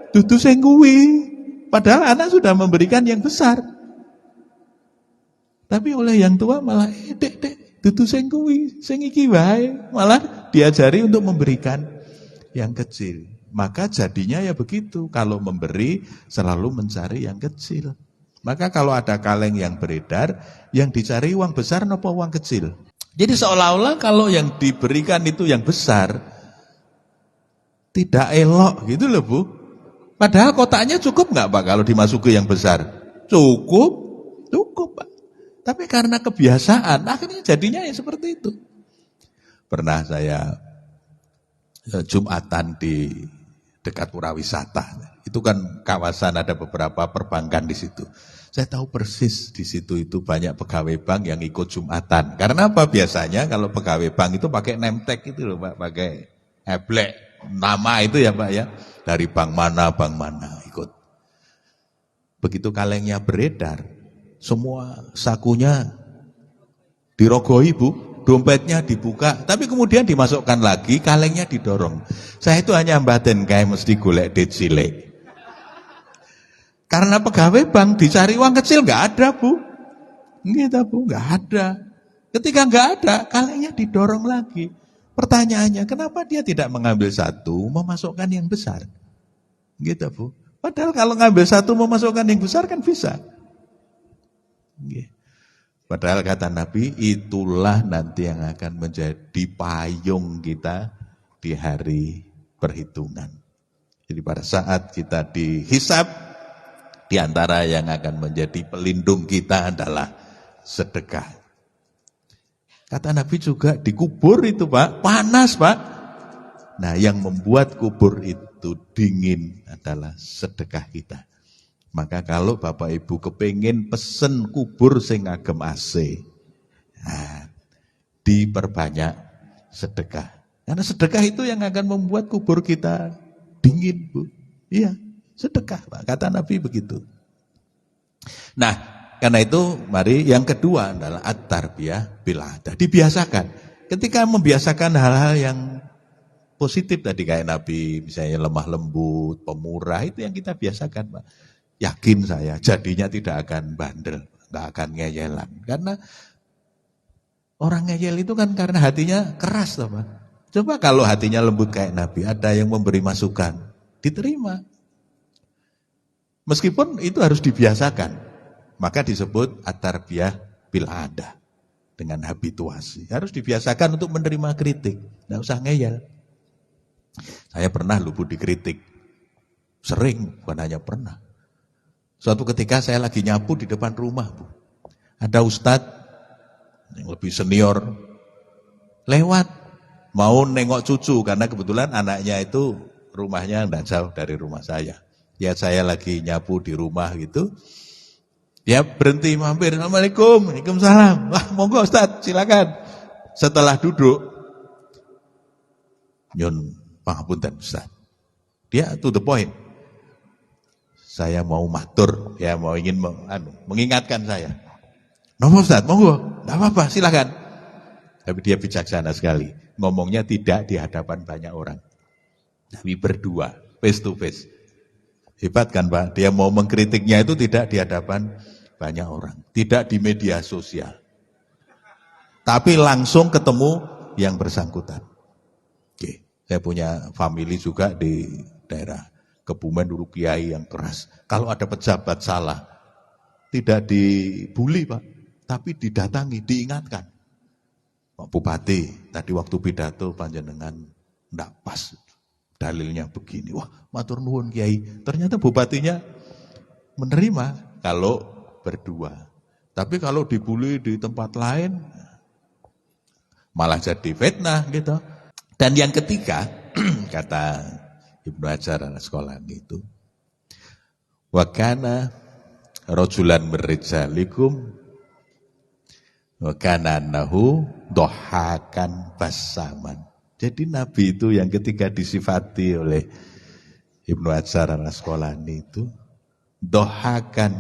dudu sing kuwi. Padahal anak sudah memberikan yang besar. Tapi oleh yang tua malah, dek, dudu sing kuwi, sing iki wae. Malah diajari untuk memberikan yang kecil. Maka jadinya ya begitu, kalau memberi selalu mencari yang kecil. Maka kalau ada kaleng yang beredar, yang dicari uang besar napa uang kecil? Jadi seolah-olah kalau yang diberikan itu yang besar, tidak elok gitu loh Bu. Padahal kotaknya cukup nggak Pak kalau dimasuki yang besar? Cukup, cukup Pak. Tapi karena kebiasaan, akhirnya jadinya ya seperti itu. Pernah saya Jumatan di dekat Pura Wisata. Itu kan kawasan ada beberapa perbankan di situ. Saya tahu persis di situ itu banyak pegawai bank yang ikut Jumatan. Karena apa biasanya kalau pegawai bank itu pakai name tag itu loh Pak, pakai eblek nama itu ya Pak ya. Dari bank mana ikut. Begitu kalengnya beredar, semua sakunya dirogoi Bu, dompetnya dibuka, tapi kemudian dimasukkan lagi, kalengnya didorong. Saya itu hanya mbaten kayak mesti golek duit cilik. Karena pegawai bank dicari uang kecil nggak ada Bu, gitu Bu, nggak ada. Ketika nggak ada, kalengnya didorong lagi. Pertanyaannya, kenapa dia tidak mengambil satu, memasukkan yang besar? Gitu Bu. Padahal kalau ngambil satu, memasukkan yang besar kan bisa. Padahal kata Nabi, itulah nanti yang akan menjadi payung kita di hari perhitungan. Jadi pada saat kita dihisab, di antara yang akan menjadi pelindung kita adalah sedekah. Kata Nabi juga dikubur itu Pak, panas Pak. Nah yang membuat kubur itu dingin adalah sedekah kita. Maka kalau Bapak Ibu kepingin pesen kubur sing ngagem AC, nah, diperbanyak sedekah. Karena sedekah itu yang akan membuat kubur kita dingin Bu. Iya. Sedekah, Pak. Kata Nabi begitu. Nah, karena itu mari yang kedua adalah at-tarbiyah bil adah. Dibiasakan. Ketika membiasakan hal-hal yang positif tadi kayak Nabi, misalnya lemah lembut, pemurah, itu yang kita biasakan, Pak. Yakin saya, jadinya tidak akan bandel, nggak akan ngeyelan. Karena orang ngeyel itu kan karena hatinya keras, Pak. Coba kalau hatinya lembut kayak Nabi, ada yang memberi masukan, diterima. Meskipun itu harus dibiasakan, maka disebut at-tarbiyah bil adah, dengan habituasi. Harus dibiasakan untuk menerima kritik, tidak usah ngeyel. Saya pernah luput dikritik, sering, bukan hanya pernah. Suatu ketika saya lagi nyapu di depan rumah, Bu. Ada ustadz yang lebih senior lewat, mau nengok cucu karena kebetulan anaknya itu rumahnya tidak jauh dari rumah saya. Ya saya lagi nyapu di rumah gitu. Ya berhenti mampir. Assalamualaikum. Waalaikumsalam. Wah monggo Ustaz silakan. Setelah duduk. Nyun pangapunten Ustaz. Dia to the point. Saya mau matur. Ya mau ingin mengingatkan saya. Nopo Ustaz monggo. Tidak apa-apa silakan. Tapi dia bijaksana sekali. Ngomongnya tidak di hadapan banyak orang. Tapi berdua. Face to face. Hebat kan Pak, dia mau mengkritiknya itu tidak di hadapan banyak orang. Tidak di media sosial. Tapi langsung ketemu yang bersangkutan. Oke, saya punya family juga di daerah Kebumen dulu kiai yang keras. Kalau ada pejabat salah, tidak dibully Pak, tapi didatangi, diingatkan. Pak Bupati, tadi waktu pidato panjenengan enggak pas. Dalilnya begini, wah matur nuwun Kiai. Ternyata bupatinya menerima kalau berdua. Tapi kalau dibully di tempat lain, malah jadi fitnah gitu. Dan yang ketiga, kata Ibnu Hajar al-Asqalani itu, wa kana rajulan mirrijalikum wa kana annahu dhahakan basaman. Jadi Nabi itu yang ketika disifati oleh Ibnu Hajar al-Asqalani itu dohakan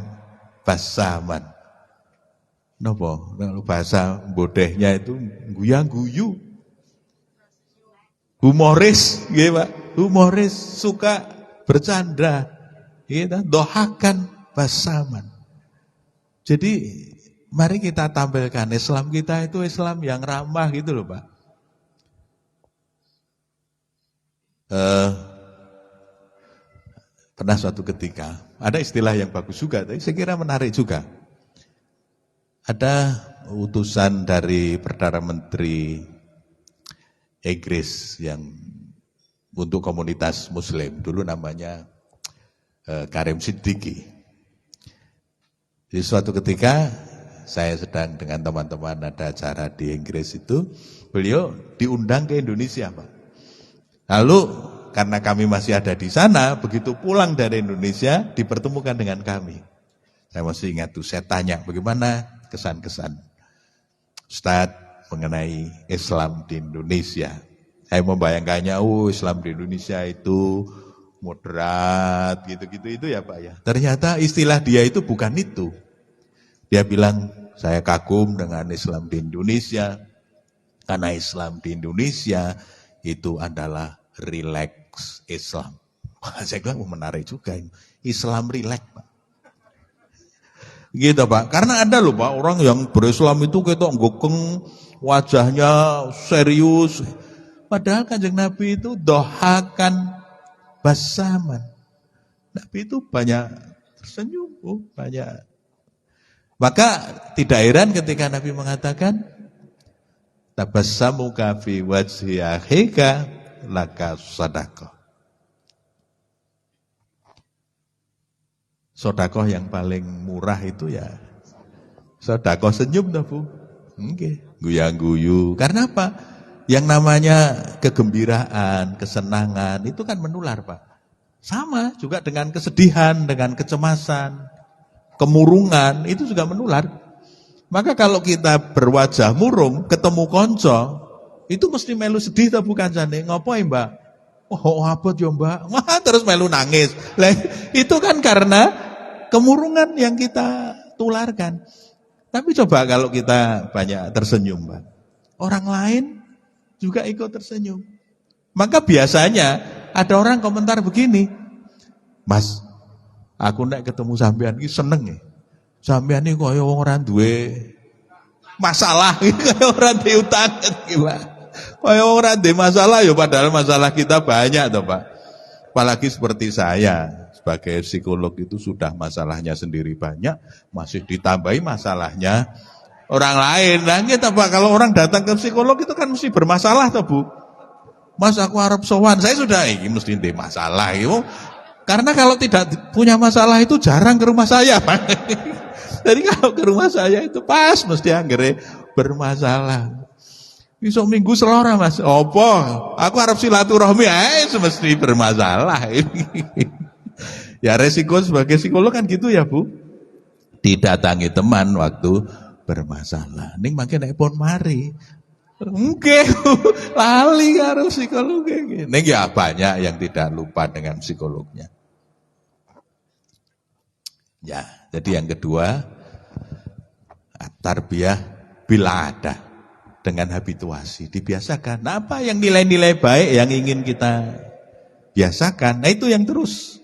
basaman. Napa? Bahasa bodehnya itu guyang-guyu. Humoris, nggih Pak. Humoris, suka bercanda. Gitu, dohakan basaman. Jadi mari kita tampilkan Islam kita itu Islam yang ramah gitu loh Pak. Pernah suatu ketika ada istilah yang bagus juga, tapi saya kira menarik juga. Ada utusan dari Perdana Menteri Inggris yang untuk komunitas Muslim, dulu namanya Karim Siddiqui. Di suatu ketika saya sedang dengan teman-teman ada acara di Inggris itu, beliau diundang ke Indonesia, Pak. Lalu karena kami masih ada di sana, begitu pulang dari Indonesia dipertemukan dengan kami. Saya masih ingat tuh, saya tanya bagaimana kesan-kesan Ustadz mengenai Islam di Indonesia. Saya membayangkannya, Islam di Indonesia itu moderat, gitu-gitu itu ya Pak ya. Ternyata istilah dia itu bukan itu. Dia bilang, saya kagum dengan Islam di Indonesia, karena Islam di Indonesia itu adalah relax Islam. Saya bilang, menarik juga ini. Islam relax, Pak. Gitu Pak, karena ada loh Pak, orang yang berislam itu ketok gokeng, wajahnya serius. Padahal Kanjeng Nabi itu dohakan basaman. Nabi itu banyak tersenyum, banyak. Maka tidak heran ketika Nabi mengatakan, tabassamuka fi wajhi akhika laka sadaqah. Sedekah yang paling murah itu ya sedekah senyum dah Bu. Nggih, guyang-guyu. Karena apa? Yang namanya kegembiraan, kesenangan itu kan menular, Pak. Sama juga dengan kesedihan, dengan kecemasan, kemurungan itu juga menular. Maka kalau kita berwajah murung, ketemu konco, itu mesti melu sedih ta bukan jane? Ngopo Mbak? Oh, apa yo Mbak? Wah, terus melu nangis. Lah, itu kan karena kemurungan yang kita tularkan. Tapi coba kalau kita banyak tersenyum, Mbak. Orang lain juga ikut tersenyum. Maka biasanya ada orang komentar begini, Mas, aku nek ketemu sampean iki seneng ya. Sampean iki kaya wong ora duwe masalah, kaya ora duwe utang gila. Kaya wong ora duwe masalah ya padahal masalah kita banyak toh, Pak. Apalagi seperti saya sebagai psikolog itu sudah masalahnya sendiri banyak, masih ditambahi masalahnya orang lain. Nah, kita Pak, kalau orang datang ke psikolog itu kan mesti bermasalah toh, Bu. Mas, aku harap sowan, saya sudah ini mesti ada masalah itu. Karena kalau tidak punya masalah itu jarang ke rumah saya, Pak. Jadi kalau ke rumah saya itu pas mesti anggere bermasalah. Besok minggu selora Mas. Opo? Aku harap silaturahmi semesti bermasalah. Ya resiko sebagai psikolog kan gitu ya Bu. Didatangi teman waktu bermasalah. Ning makin nek pon mari. Nggih, lali karo psikolog iki. Ning ya banyak yang tidak lupa dengan psikolognya. Ya, jadi yang kedua tarbiyah bila ada dengan habituasi, dibiasakan. Nah, apa yang nilai-nilai baik yang ingin kita biasakan? Nah, itu yang terus.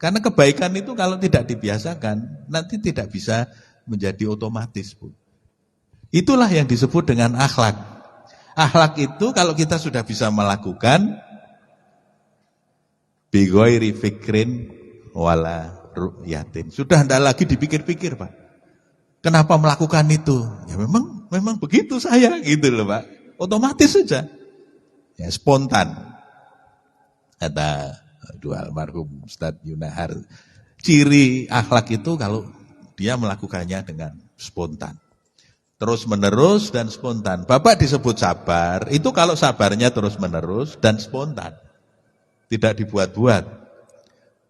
Karena kebaikan itu kalau tidak dibiasakan, nanti tidak bisa menjadi otomatis, Bu. Itulah yang disebut dengan akhlak. Akhlak itu kalau kita sudah bisa melakukan bi ghairi fikrin wala ru'yatin. Sudah tidak lagi dipikir-pikir, Pak. Kenapa melakukan itu? Ya memang begitu saya gitu loh, Pak. Otomatis saja. Ya spontan. Kata dua almarhum Ustadz Yunahar, ciri akhlak itu kalau dia melakukannya dengan spontan. Terus menerus dan spontan. Bapak disebut sabar, itu kalau sabarnya terus menerus dan spontan. Tidak dibuat-buat.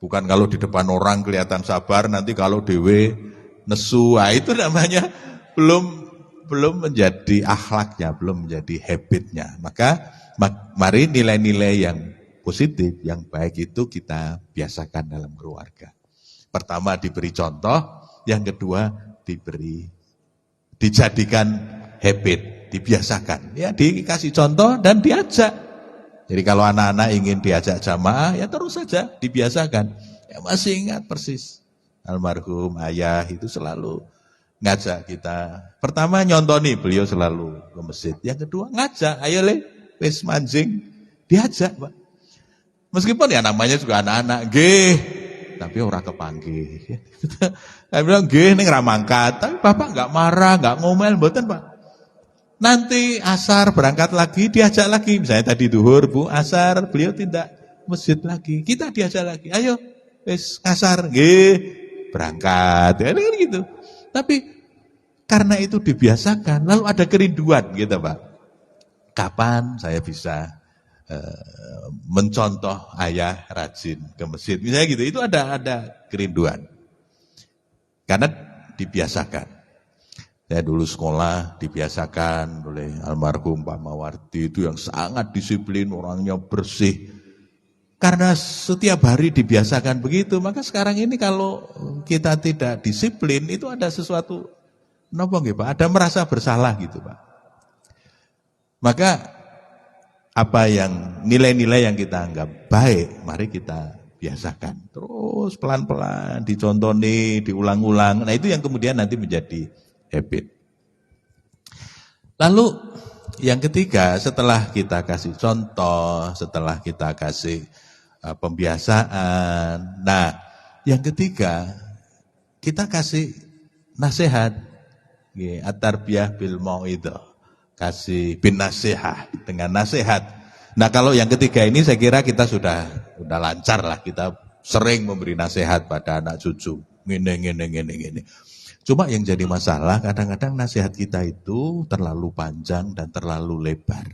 Bukan kalau di depan orang kelihatan sabar, nanti kalau dewe nesu, itu namanya belum menjadi akhlaknya, belum menjadi habitnya. Maka mari nilai-nilai yang positif, yang baik itu kita biasakan dalam keluarga. Pertama diberi contoh, yang kedua dijadikan habit, dibiasakan. Ya dikasih contoh dan diajak. Jadi kalau anak-anak ingin diajak jamaah, ya terus saja dibiasakan. Ya masih ingat persis. Almarhum ayah itu selalu ngajak kita. Pertama nyontoni, beliau selalu ke masjid. Yang kedua ngajak, ayo le, wis mancing. Diajak, Pak. Meskipun ya namanya juga anak-anak. Nggih, tapi ora kepanggih. Saya bilang nggih ning ra mangkat, tapi Bapak enggak marah, enggak ngomel mboten, Pak. Nanti asar berangkat lagi, diajak lagi. Misalnya tadi duhur, Bu, asar, beliau tidak masjid lagi. Kita diajak lagi. Ayo, wis asar, nggih, berangkat. Ya, kan gitu. Tapi karena itu dibiasakan, lalu ada kerinduan gitu, Pak. Kapan saya bisa mencontoh ayah rajin ke masjid, misalnya gitu, itu ada kerinduan karena dibiasakan. Saya dulu sekolah dibiasakan oleh almarhum Pak Mawardi, itu yang sangat disiplin, orangnya bersih. Karena setiap hari dibiasakan begitu, maka sekarang ini kalau kita tidak disiplin, itu ada sesuatu, napa nggih Pak, ada merasa bersalah gitu Pak. Maka apa yang nilai-nilai yang kita anggap baik, mari kita biasakan. Terus pelan-pelan dicontoni, diulang-ulang. Nah, itu yang kemudian nanti menjadi habit. Lalu yang ketiga, setelah kita kasih contoh, setelah kita kasih pembiasaan. Nah, yang ketiga, kita kasih nasihat. At-tarbiyah bil mau'idhah. Kasih bin nasihat, dengan nasihat. Nah, kalau yang ketiga ini saya kira kita sudah lancar lah, kita sering memberi nasihat pada anak cucu. Gini. Cuma yang jadi masalah kadang-kadang nasihat kita itu terlalu panjang dan terlalu lebar.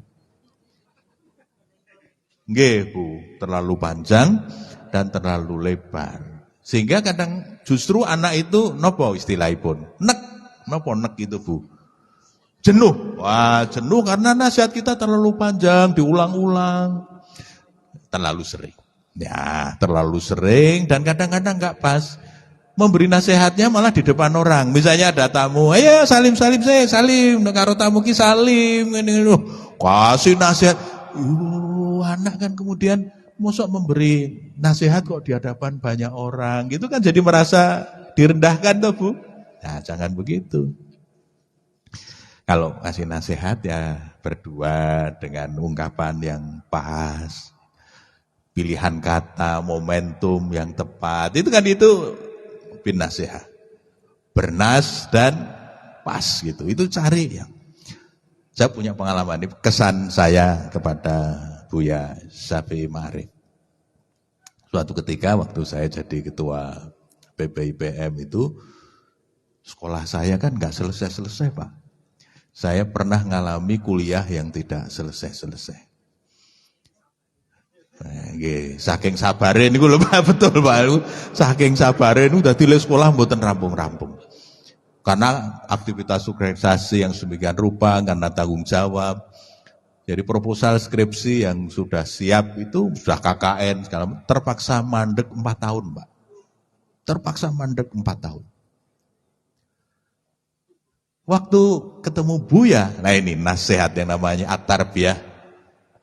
Nggih, Bu, terlalu panjang dan terlalu lebar. Sehingga kadang justru anak itu nopo istilahipun, nopo nek itu, Bu. Jenuh. Wah, jenuh karena nasihat kita terlalu panjang, diulang-ulang. Terlalu sering. Ya, terlalu sering dan kadang-kadang enggak pas. Memberi nasihatnya malah di depan orang. Misalnya ada tamu, ayo salim saya, salim. Karo tamu ki salim. Kasih nasihat. Anak kan kemudian mosok memberi nasihat kok di hadapan banyak orang. Gitu kan jadi merasa direndahkan toh, Bu. Nah, jangan begitu. Kalau kasih nasihat ya berdua dengan ungkapan yang pas, pilihan kata, momentum yang tepat. Itu kan itu bin nasihat. Bernas dan pas gitu. Itu cari yang. Saya punya pengalaman ini, kesan saya kepada Buya Syafi'i Ma'arif. Suatu ketika waktu saya jadi ketua PPIPM itu, sekolah saya kan enggak selesai-selesai, Pak. Saya pernah ngalami kuliah yang tidak selesai-selesai. Saking sabarin niku lho Pak, betul Pak. Saking sabarin udah dile sekolah mboten rampung-rampung. Karena aktivitas organisasi yang sedemikian rupa, karena tanggung jawab. Jadi proposal skripsi yang sudah siap itu sudah KKN segala terpaksa mandek 4 tahun, Pak. Terpaksa mandek 4 tahun. Waktu ketemu Buya, nah ini nasihat yang namanya at-tarbiyah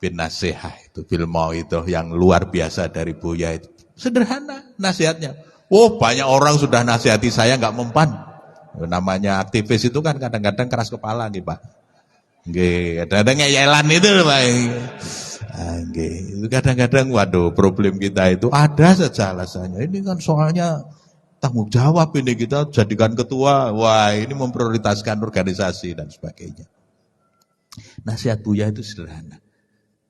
bin nasihat itu bil mau'idhah yang luar biasa dari Buya itu. Sederhana nasihatnya. Oh, banyak orang sudah nasihati saya enggak mempan. Namanya aktivis itu kan kadang-kadang keras kepala nih, Pak. Nggih, kadang-kadang ngeyelan itu loh, Pak. Nggih, kadang-kadang waduh, problem kita itu ada saja alasannya. Ini kan soalnya tanggung jawab ini kita jadikan ketua, wah ini memprioritaskan organisasi dan sebagainya. Nasihat Buya itu sederhana.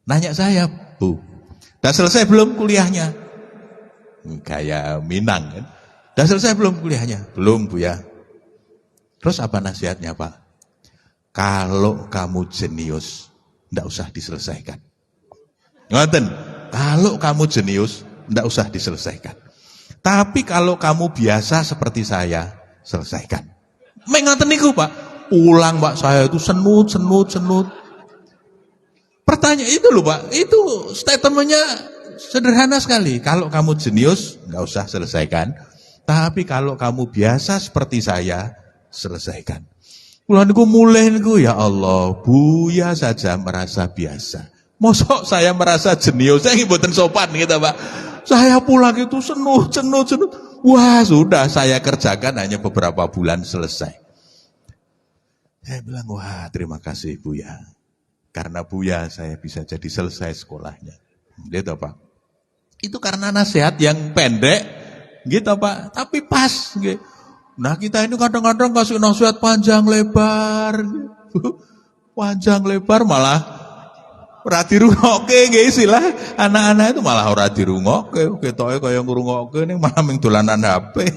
Nanya saya, Bu, udah selesai belum kuliahnya? Kayak Minang kan. Udah selesai belum kuliahnya? Belum Buya. Terus apa nasihatnya Pak? Kalau kamu jenius, enggak usah diselesaikan. Ngoten, kalau kamu jenius, enggak usah diselesaikan. Tapi kalau kamu biasa seperti saya, selesaikan. Mengaten niku, Pak. Ulang, Pak, saya itu senut. Pertanyaan itu loh, Pak. Itu statementnya sederhana sekali. Kalau kamu jenius, enggak usah selesaikan. Tapi kalau kamu biasa seperti saya, selesaikan. Kula niku mulih niku ya Allah, Buya saja merasa biasa. Mosok saya merasa jenius, saya mboten sopan gitu, Pak. Saya pulang itu senut. Wah, sudah saya kerjakan hanya beberapa bulan selesai. Saya bilang, wah terima kasih Buya. Karena Buya saya bisa jadi selesai sekolahnya. Gitu Pak. Itu karena nasihat yang pendek, Gitu Pak, tapi pas nggih. Nah, kita ini kadang-kadang kasih nasihat panjang lebar. Panjang lebar malah ora dirungokke nggih istilah anak-anak itu malah ora dirungokke. Ketoke kaya ngrungokke ning malah ming dolanan HP.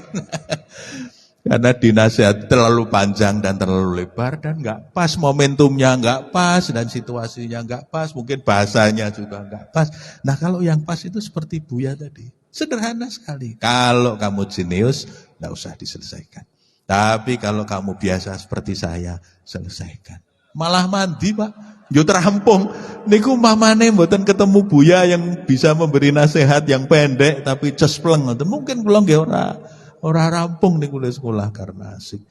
Karena dinasihat terlalu panjang dan terlalu lebar dan nggak pas, momentumnya nggak pas dan situasinya nggak pas, mungkin bahasanya juga nggak pas. Nah kalau yang pas itu seperti Buya tadi, sederhana sekali. Kalau kamu jenius, nggak usah diselesaikan. Tapi kalau kamu biasa seperti saya, selesaikan. Malah mandi Pak, yo terampung. Niku mamane mboten ketemu Buya yang bisa memberi nasihat yang pendek tapi cespleng. Mungkin kula nggih ora rampung nih kuliah sekolah karena asik.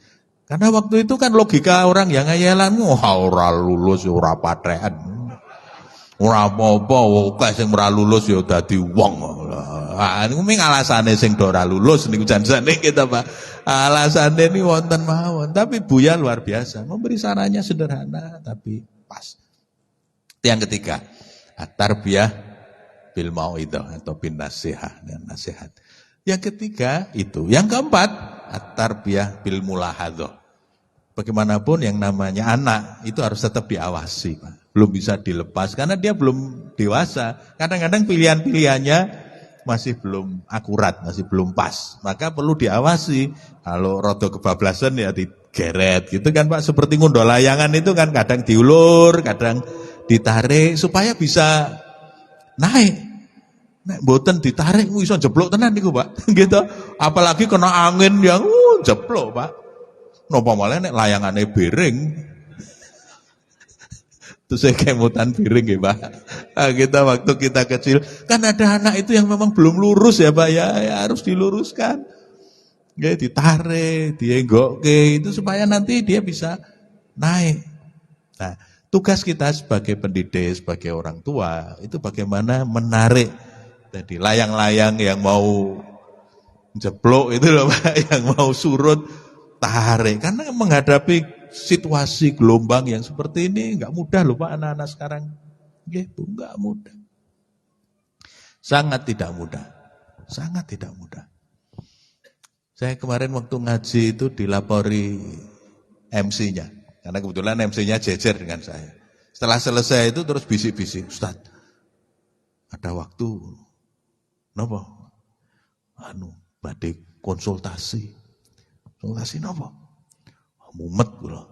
Karena waktu itu kan logika orang yang ngayalan, ora lulus ora pathekan. Ora apa-apa akeh sing ora lulus ya dadi wong. Ah niku ming alasane sing ora lulus niku janjane kita Pak. Alasane ini wonten mawon, tapi Buya luar biasa, memberi sarannya sederhana tapi pas. Yang ketiga, at-tarbiyah bil mauidhah atau bin nasihah, dengan nasihat. Yang ketiga itu. Yang keempat, at-tarbiyah bil mulahadzah. Bagaimanapun yang namanya anak itu harus tetap diawasi, Pak. Belum bisa dilepas karena dia belum dewasa. Kadang-kadang pilihan-pilihannya masih belum akurat, masih belum pas. Maka perlu diawasi. Kalau rodo kebablasan ya digeret gitu kan Pak. Seperti ngundol layangan itu kan kadang diulur, kadang ditarik supaya bisa naik. Nek mboten ditarik iso jeblok tenan niku, Pak. Gitu. Apalagi kena angin yang jeblok, Pak. Napa malah nek layangane piring. Terus saya kemutan piring ya, Pak. Nah, kita waktu kita kecil kan ada anak itu yang memang belum lurus ya, Pak ya, harus diluruskan. Ya, ditarik, dienggokke itu supaya nanti dia bisa naik. Nah, tugas kita sebagai pendidik, sebagai orang tua itu bagaimana menarik. Jadi layang-layang yang mau jeblok itu loh Pak, yang mau surut, tarik. Karena menghadapi situasi gelombang yang seperti ini nggak mudah loh Pak anak-anak sekarang. Gitu, nggak mudah. Sangat tidak mudah. Sangat tidak mudah. Saya kemarin waktu ngaji itu dilapori MC-nya. Karena kebetulan MC-nya jejer dengan saya. Setelah selesai itu terus bisik-bisik, Ustaz, ada waktu. Napa? Badhe konsultasi. Konsultasi napa? Mumet kula.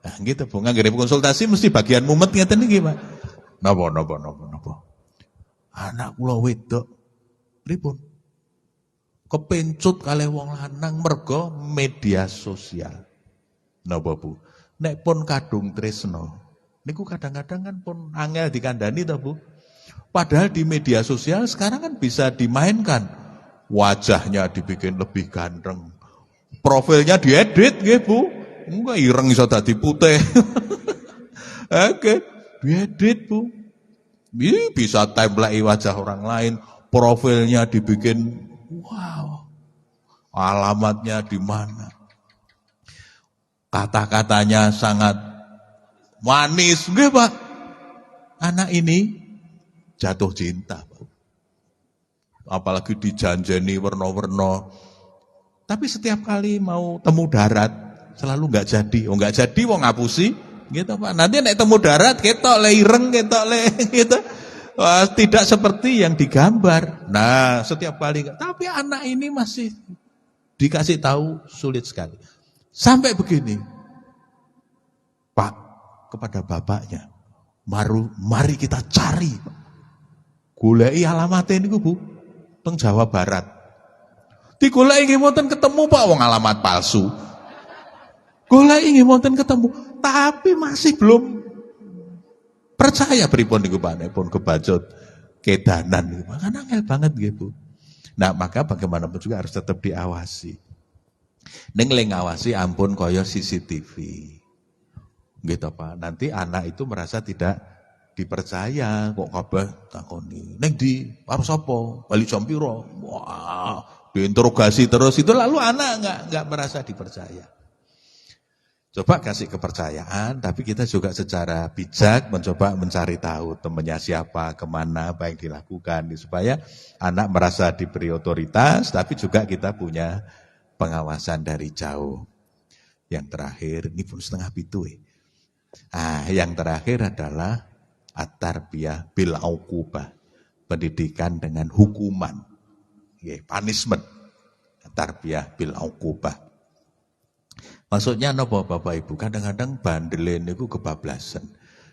Nah, gitu Bu, nganggere konsultasi mesti bagian mumet ngeten niki, Pak. Napa? Anak kula wedok pripun? Kepencut kalih wong lanang merga media sosial. Napa Bu? Nek pun kadung tresno, niku kadang-kadang kan pun angel dikandani ta Bu? Padahal di media sosial sekarang kan bisa dimainkan. Wajahnya dibikin lebih ganteng. Profilnya diedit nggih, Bu. Enggak ireng iso dadi putih. Oke, diedit, Bu. Bisa template wajah orang lain, profilnya dibikin wow. Alamatnya di mana? Kata-katanya sangat manis, nggih, Pak. Anak ini jatuh cinta, Pak. Apalagi dijanjeni warna-warna. Tapi setiap kali mau temu darat selalu nggak jadi. Nggak jadi, wong ngapusi, gitu Pak. Nanti nek temu darat ketok le ireng, ketok le gitu. Wah, tidak seperti yang digambar. Nah, setiap kali. Tapi anak ini masih dikasih tahu sulit sekali. Sampai begini, Pak, kepada bapaknya, mari kita cari, Pak. Goleki alamatnya niku Bu, teng Jawa Barat. Digoleki nggih mboten ketemu Pak, wong alamat palsu. Goleki nggih mboten ketemu, tapi masih belum percaya pripun niku Pak, nek pun kebacut kedanan niku. Kan angel banget nggih Bu. Nah, maka bagaimanapun juga harus tetap diawasi. Ning le ngawasi ampun kaya CCTV. Gitu Pak. Nanti anak itu merasa tidak dipercaya, kok kabeh takoni. Ning di arep sapa? Bali jam pira? Wah, diinterogasi terus itu lalu anak enggak merasa dipercaya. Coba kasih kepercayaan, tapi kita juga secara bijak mencoba mencari tahu temannya siapa, kemana, apa yang dilakukan, supaya anak merasa diberi otoritas, tapi juga kita punya pengawasan dari jauh. Yang terakhir, ini pun setengah pitu. Yang terakhir adalah at-tarbiyah bil uqubah, pendidikan dengan hukuman, punishment, at-tarbiyah bil uqubah. Maksudnya napa Bapak Ibu? Kadang-kadang bandelen niku kebablasan.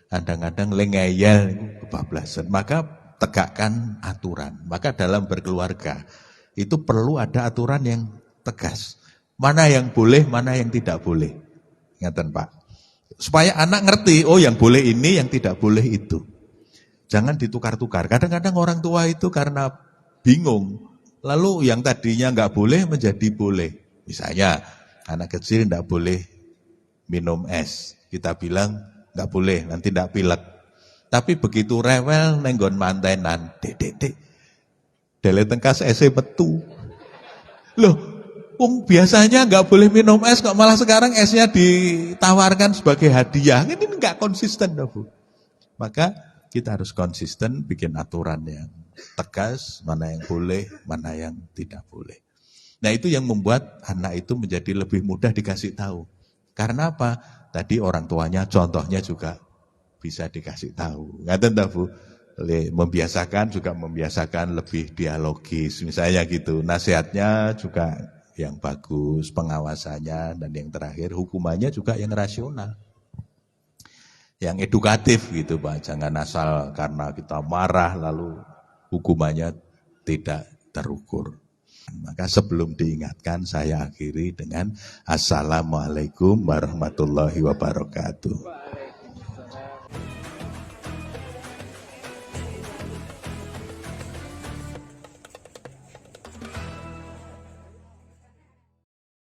Kadang-kadang lengeyel niku kebablasan. Maka tegakkan aturan. Maka dalam berkeluarga itu perlu ada aturan yang tegas. Mana yang boleh, mana yang tidak boleh. Ingatkan Pak. Supaya anak ngerti, oh yang boleh ini, yang tidak boleh itu. Jangan ditukar-tukar. Kadang-kadang orang tua itu karena bingung. Lalu yang tadinya nggak boleh menjadi boleh. Misalnya anak kecil tidak boleh minum es. Kita bilang tidak boleh, nanti tidak pilek. Tapi begitu rewel nenggon mantenan, dek. Dele tengkas ese metu. Loh, biasanya nggak boleh minum es, kok malah sekarang esnya ditawarkan sebagai hadiah. Ini nggak konsisten, Bu. Maka kita harus konsisten bikin aturan yang tegas, mana yang boleh, mana yang tidak boleh. Nah itu yang membuat anak itu menjadi lebih mudah dikasih tahu. Karena apa? Tadi orang tuanya contohnya juga bisa dikasih tahu. Ngerti Bu? Membiasakan juga membiasakan lebih dialogis. Misalnya gitu. Nasihatnya juga yang bagus, pengawasannya, dan yang terakhir hukumannya juga yang rasional. Yang edukatif gitu Pak. Jangan asal karena kita marah lalu hukumannya tidak terukur. Maka sebelum diingatkan saya akhiri dengan Assalamualaikum warahmatullahi wabarakatuh.